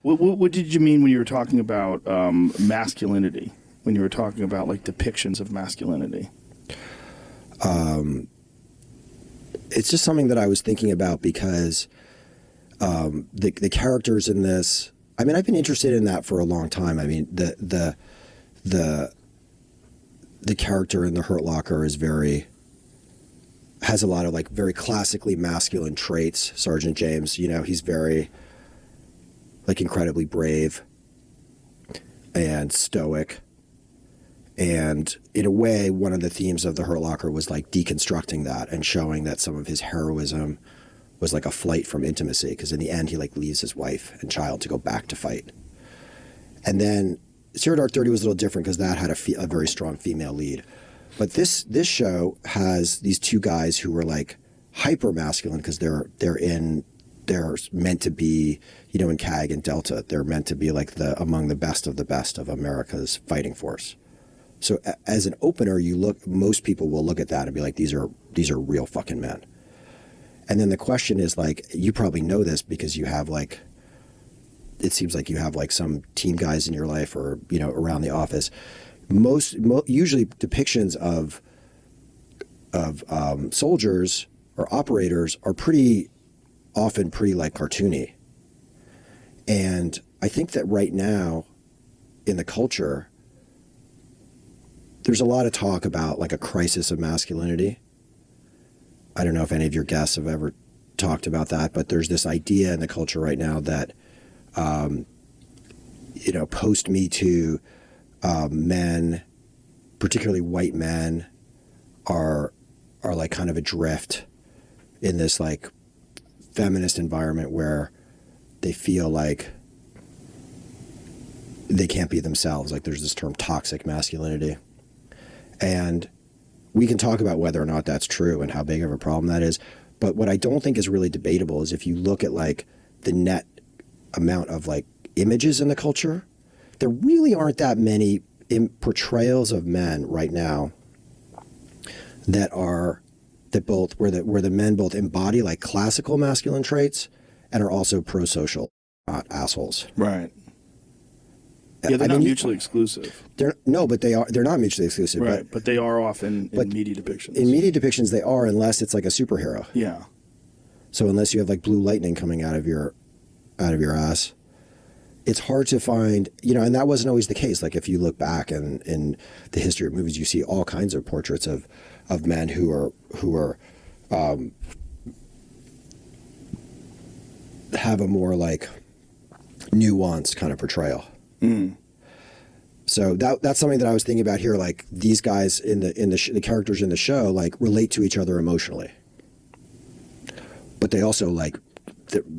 What did you mean when you were talking about masculinity? When you were talking about like depictions of masculinity? It's just something that I was thinking about because the characters in this. I mean, I've been interested in that for a long time. I mean, the character in The Hurt Locker has a lot of like very classically masculine traits. Sergeant James, you know, he's very like incredibly brave and stoic. And in a way, one of the themes of The Hurt Locker was like deconstructing that and showing that some of his heroism was like a flight from intimacy, because in the end he like leaves his wife and child to go back to fight. And then Zero Dark 30 was a little different because that had a very strong female lead. But this show has these two guys who were like hyper masculine because they're meant to be, you know, in CAG and Delta, they're meant to be like among the best of America's fighting force. So as an opener, most people will look at that and be like, these are real fucking men. And then the question is like, you probably know this because you have like, it seems like you have like some team guys in your life or, you know, around the office. Usually depictions of soldiers or operators are often pretty like cartoony. And I think that right now in the culture, there's a lot of talk about like a crisis of masculinity. I don't know if any of your guests have ever talked about that, but there's this idea in the culture right now that, you know, post Me Too, men, particularly white men, are like kind of adrift in this like feminist environment where they feel like they can't be themselves. Like there's this term toxic masculinity. And we can talk about whether or not that's true and how big of a problem that is. But what I don't think is really debatable is if you look at like the net amount of like images in the culture, there really aren't that many portrayals of men right now where the men both embody like classical masculine traits and are also pro-social, not assholes. Right. Yeah, they're not mutually exclusive. They're not mutually exclusive. Right, but they are often in media depictions. In media depictions, they are, unless it's like a superhero. Yeah. So unless you have like blue lightning coming out of your ass, it's hard to find, you know, and that wasn't always the case. Like if you look back in the history of movies, you see all kinds of portraits of men who are have a more like nuanced kind of portrayal. Mm. So that's something that I was thinking about here. Like these guys the characters in the show like relate to each other emotionally, but they also like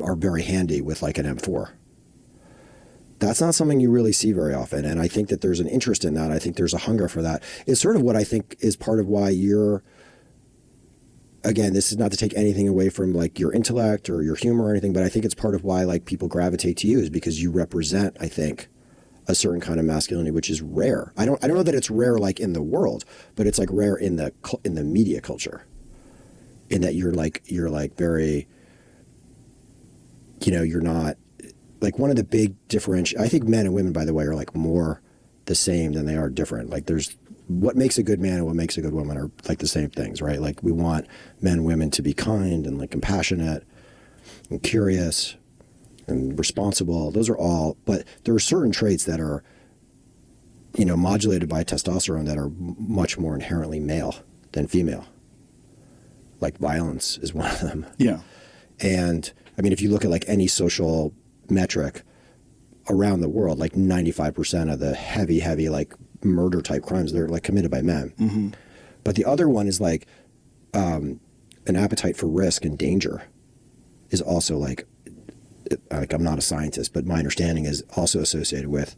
are very handy with like an M4. That's not something you really see very often, and I think that there's an interest in that. I think there's a hunger for that. It's sort of what I think is part of why you're. Again, this is not to take anything away from like your intellect or your humor or anything, but I think it's part of why like people gravitate to you is because you represent, I think, a certain kind of masculinity, which is rare. I don't know that it's rare like in the world, but it's like rare in the media culture. In that you're like very, you know, you're not like one of the big I think men and women, by the way, are like more the same than they are different. Like there's what makes a good man and what makes a good woman are like the same things, right? Like we want men and women to be kind and like compassionate and curious and responsible. Those are all, but there are certain traits that are, you know, modulated by testosterone that are much more inherently male than female. Like violence is one of them. Yeah. And I mean, if you look at like any social metric around the world, like 95% of the heavy like murder type crimes, they're like committed by men. Mm-hmm. But the other one is like an appetite for risk and danger is also like I'm not a scientist, but my understanding is also associated with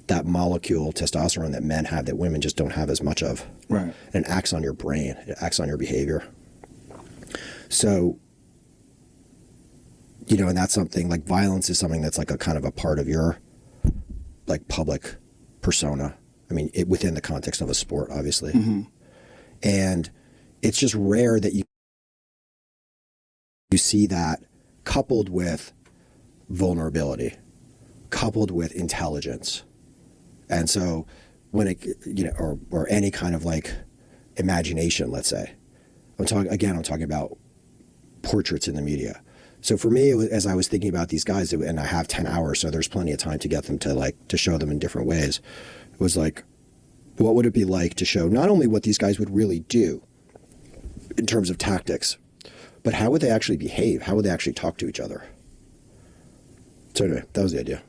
that molecule testosterone that men have that women just don't have as much of. Right. And it acts on your brain. It acts on your behavior. So, you know, and that's something like violence is something that's like a kind of a part of your like public persona. I mean, within the context of a sport, obviously. Mm-hmm. And it's just rare that you see that coupled with vulnerability coupled with intelligence. And so when it, or any kind of like imagination, let's say, I'm talking about portraits in the media. So for me, as I was thinking about these guys, and I have 10 hours, so there's plenty of time to get them to show them in different ways. It was like, what would it be like to show not only what these guys would really do in terms of tactics, but how would they actually behave? How would they actually talk to each other? So anyway, that was the idea.